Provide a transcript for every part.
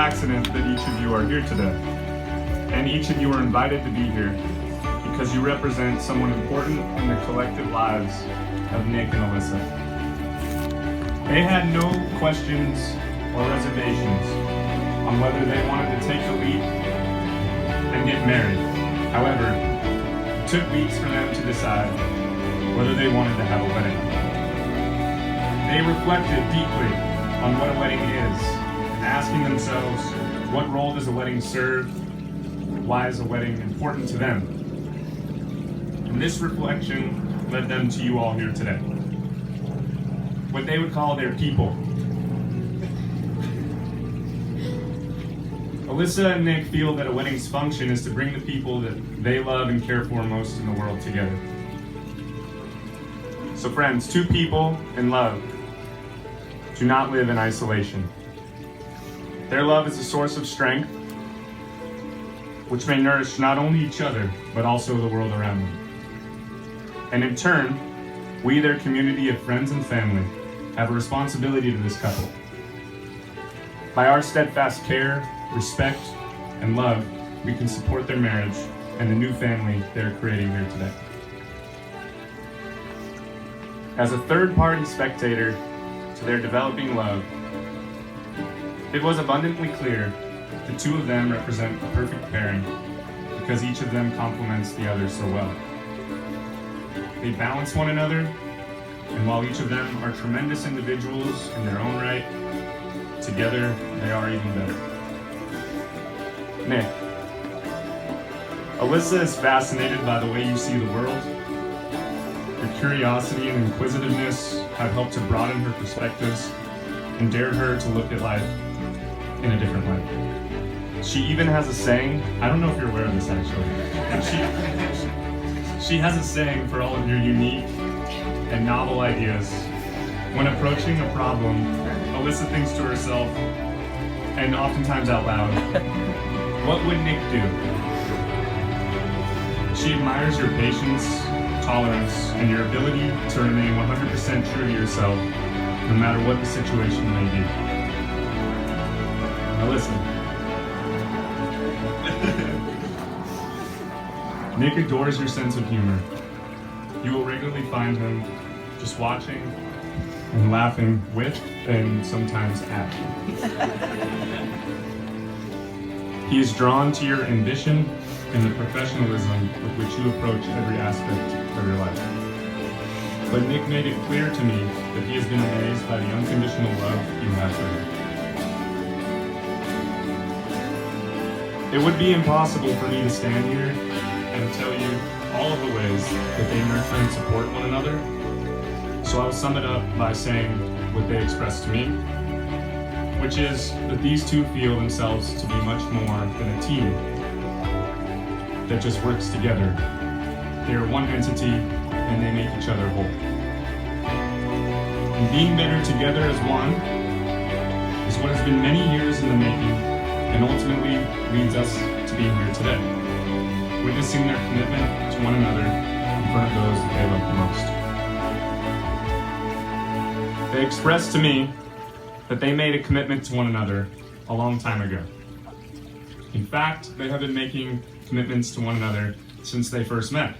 accident that each of you are here today. And each of you are invited to be here because you represent someone important in the collective lives of Nick and Alissa. They had no questions or reservations on whether they wanted to take the leap and get married. However, it took weeks for them to decide whether they wanted to have a wedding. They reflected deeply on what a wedding is, asking themselves, what role does a wedding serve? Why is a wedding important to them? And this reflection led them to you all here today. What they would call their people. Alissa and Nick feel that a wedding's function is to bring the people that they love and care for most in the world together. So friends, two people in love do not live in isolation. Their love is a source of strength, which may nourish not only each other, but also the world around them. And in turn, we, their community of friends and family, have a responsibility to this couple. By our steadfast care, respect, and love, we can support their marriage and the new family they're creating here today. As a third-party spectator to their developing love, it was abundantly clear the two of them represent a perfect pairing because each of them complements the other so well. They balance one another, and while each of them are tremendous individuals in their own right, together they are even better. Nick, Alissa is fascinated by the way you see the world. Your curiosity and inquisitiveness have helped to broaden her perspectives and dared her to look at life in a different way. She even has a saying, I don't know if you're aware of this actually, she has a saying for all of your unique and novel ideas. When approaching a problem, Alissa thinks to herself, and oftentimes out loud, what would Nick do? She admires your patience, tolerance, and your ability to remain 100% true to yourself, no matter what the situation may be. Now listen. Nick adores your sense of humor. You will regularly find him just watching and laughing with and sometimes at you. He is drawn to your ambition and the professionalism with which you approach every aspect of your life. But Nick made it clear to me that he has been amazed by the unconditional love you have for him. It would be impossible for me to stand here and tell you all of the ways that they nurture and support one another, so I'll sum it up by saying what they expressed to me, which is that these two feel themselves to be much more than a team that just works together. They are one entity and they make each other whole. And being better together as one is what has been many years in the making and ultimately leads us to being here today, witnessing their commitment to one another in front of those that they love the most. They expressed to me that they made a commitment to one another a long time ago. In fact, they have been making commitments to one another since they first met.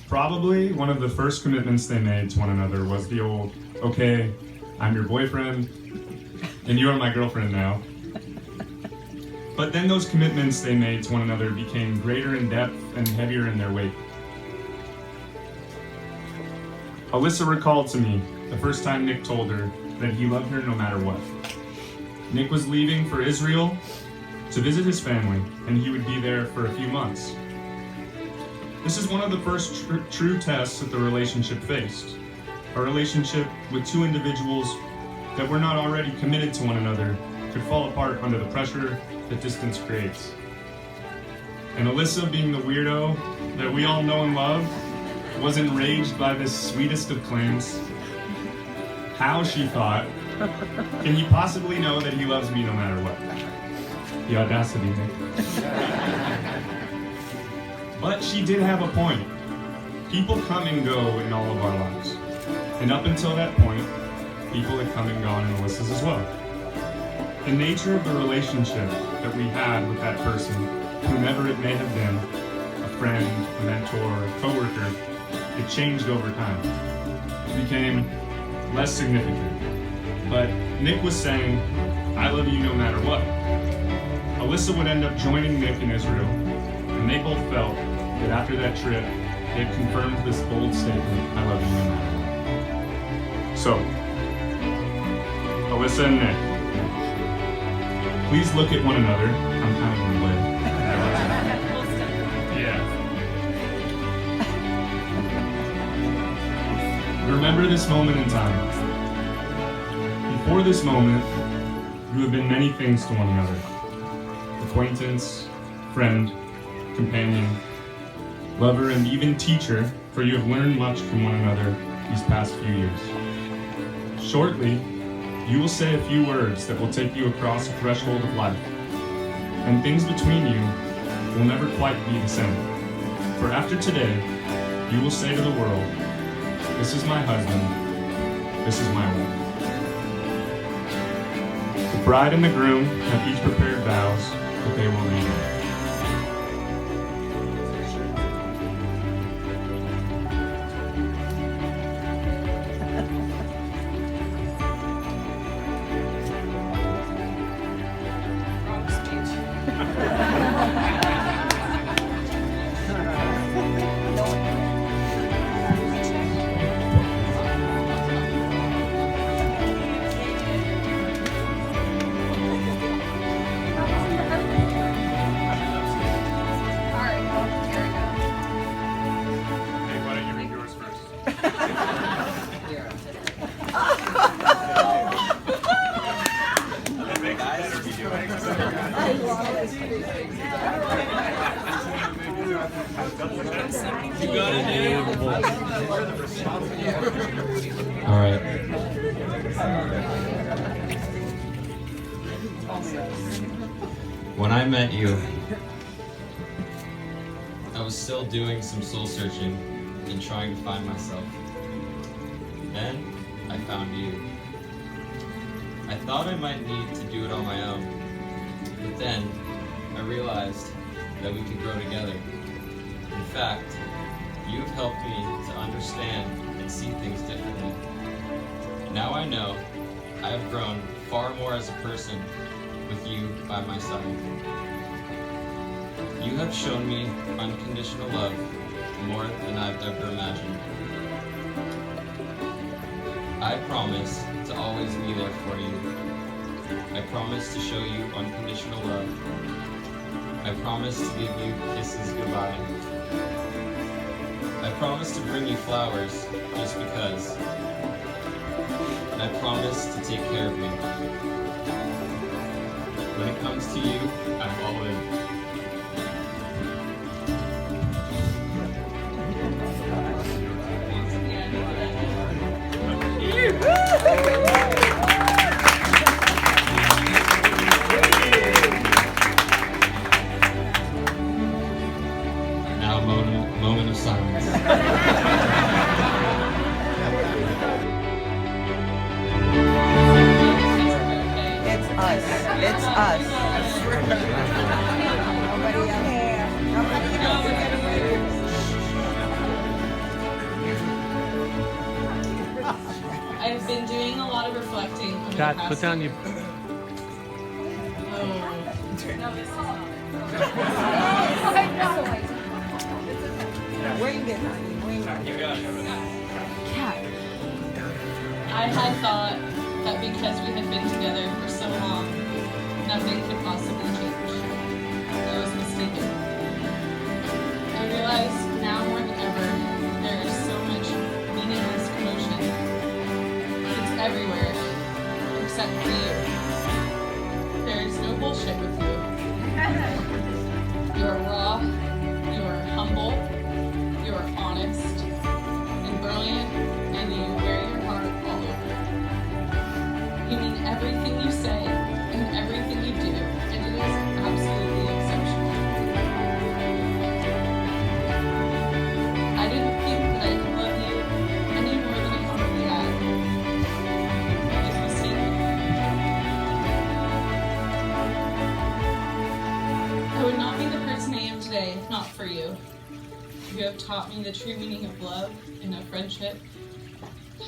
Probably one of the first commitments they made to one another was the old, okay, I'm your boyfriend, and you are my girlfriend now. But then those commitments they made to one another became greater in depth and heavier in their weight. Alissa recalled to me the first time Nick told her that he loved her no matter what. Nick was leaving for Israel to visit his family, and he would be there for a few months. This is one of the first true tests that the relationship faced. A relationship with two individuals that were not already committed to one another could fall apart under the pressure that distance creates. And Alissa, being the weirdo that we all know and love, was enraged by this sweetest of claims. How, she thought, can he possibly know that he loves me no matter what? The audacity, Nick. But she did have a point. People come and go in all of our lives. And up until that point, people had come and gone in Alissa's as well. The nature of the relationship that we had with that person, whomever it may have been, a friend, a mentor, a coworker, it changed over time. It became less significant. But Nick was saying, I love you no matter what. Alissa would end up joining Nick in Israel, and they both felt that after that trip, they had confirmed this bold statement, I love you no matter what. So, Alissa and Nick, please look at one another. I'm kind of in the way. Yeah. Remember this moment in time. Before this moment, you have been many things to one another. Acquaintance, friend, companion, lover, and even teacher, for you have learned much from one another these past few years. Shortly, you will say a few words that will take you across a threshold of life, and things between you will never quite be the same. For after today, you will say to the world, this is my husband, this is my wife. The bride and the groom have each prepared vows that they will read. All right. When I met you, I was still doing some soul searching and trying to find myself. Then I found you. I thought I might need to do it on my own, but then I realized that we could grow together. In fact, you have helped me to understand and see things differently. Now I know I have grown far more as a person with you by my side. You have shown me unconditional love more than I've ever imagined. I promise to always be there for you. I promise to show you unconditional love. I promise to give you kisses goodbye. I promise to bring you flowers just because. And I promise to take care of you. When it comes to you, I'm all in. Now, moment of silence. It's us. It's us. Nobody else here. Nobody else here. I've been doing a lot of reflecting on Kat, the past put down your... Wing it, honey. Wing it. I had thought that because we had been together for so long, nothing could possibly change. I was mistaken. I realize now more than ever, there is so much meaningless commotion. It's everywhere, except for you. There is no bullshit with you. You are raw, you are humble, you are honest and brilliant, and you wear your heart all over. You mean everything you say and everything you do, and it I would not be the person I am today if not for you. You have taught me the true meaning of love and of friendship,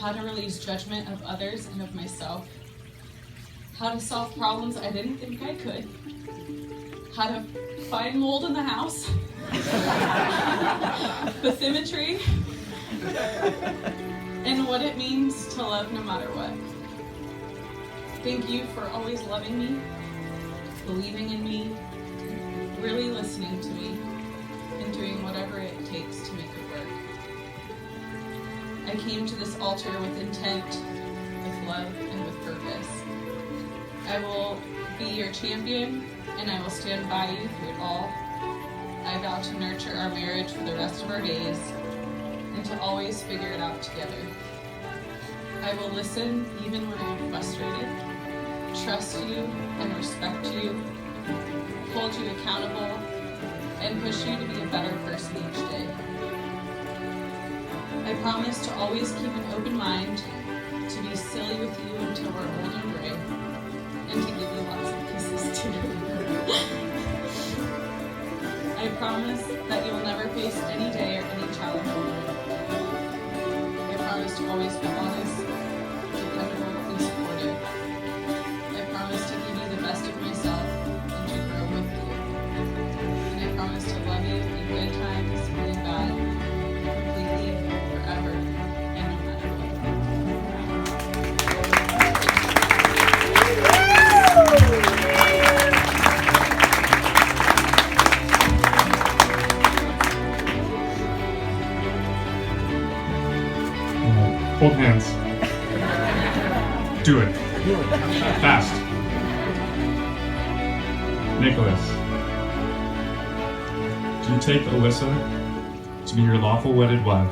how to release judgment of others and of myself, how to solve problems I didn't think I could, how to find mold in the house, bathymetry, and what it means to love no matter what. Thank you for always loving me, believing in me, really listening to me, and doing whatever it takes to make it work. I came to this altar with intent, with love, and with purpose. I will be your champion, and I will stand by you through it all. I vow to nurture our marriage for the rest of our days, and to always figure it out together. I will listen even when I'm frustrated, trust you and respect you, hold you accountable, and push you to be a better person each day. I promise to always keep an open mind, to be silly with you until we're old and gray, and to give you lots of kisses too. I promise that you will never face any day or any challenge alone. I promise to always be honest, dependable, and supportive. I promise to give you the best of myself and to grow with you. And I promise to love you in good times and in bad, completely, forever, and no matter Hold hands. Do it. Fast. Nicholas, do you take Alissa to be your lawful wedded wife?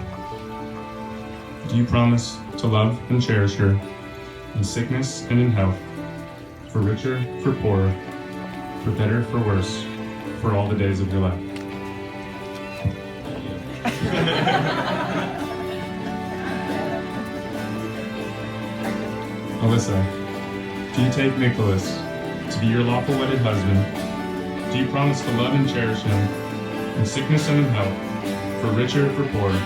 Do you promise to love and cherish her in sickness and in health, for richer, for poorer, for better, for worse, for all the days of your life? Alissa, do you take Nicholas to be your lawful wedded husband? Do you promise to love and cherish him in sickness and in health, for richer, for poorer,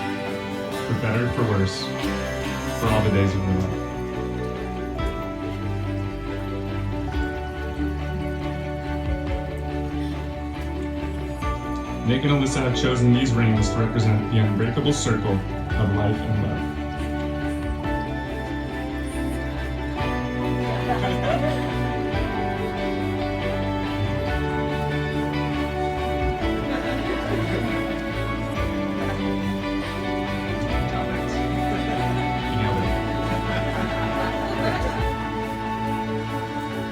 for better, for worse, for all the days of your life? Nick and Alissa have chosen these rings to represent the unbreakable circle of life and love.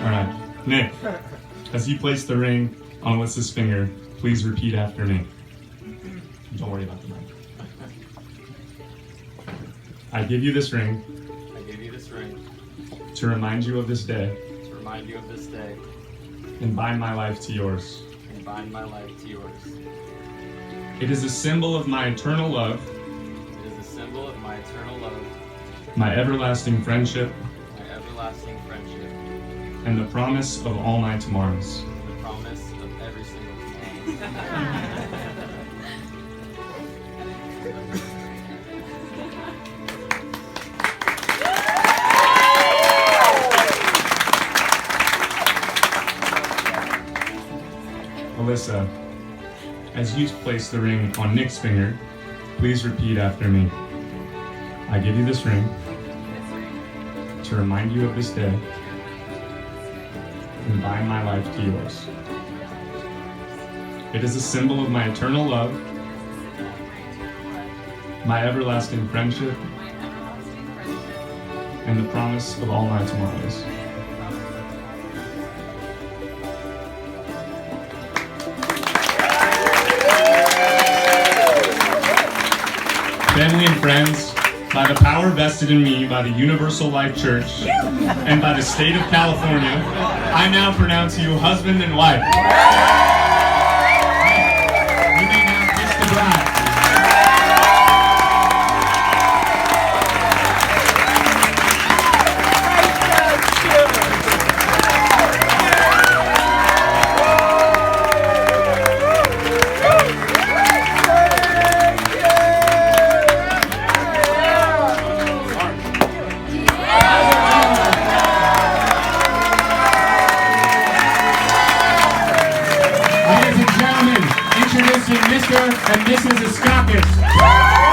Alright, Nick, as you place the ring on Alyssa's finger, please repeat after me. Don't worry about the mic. I give you this ring I give you this ring to remind you of this day to remind you of this day and bind my life to yours. and bind my life to yours. It is a symbol of my eternal love, It is a symbol of my eternal love, my everlasting friendship, my everlasting friendship, and the promise of all my tomorrows. and the promise of every single tomorrow. Alissa, as you place the ring on Nick's finger, please repeat after me. I give you this ring to remind you of this day and bind my life to yours. It is a symbol of my eternal love, my everlasting friendship, and the promise of all my tomorrows. Family and friends, by the power vested in me by the Universal Life Church and by the state of California, I now pronounce you husband and wife. You may now kiss the bride. Mr. and Mrs. Iskakis.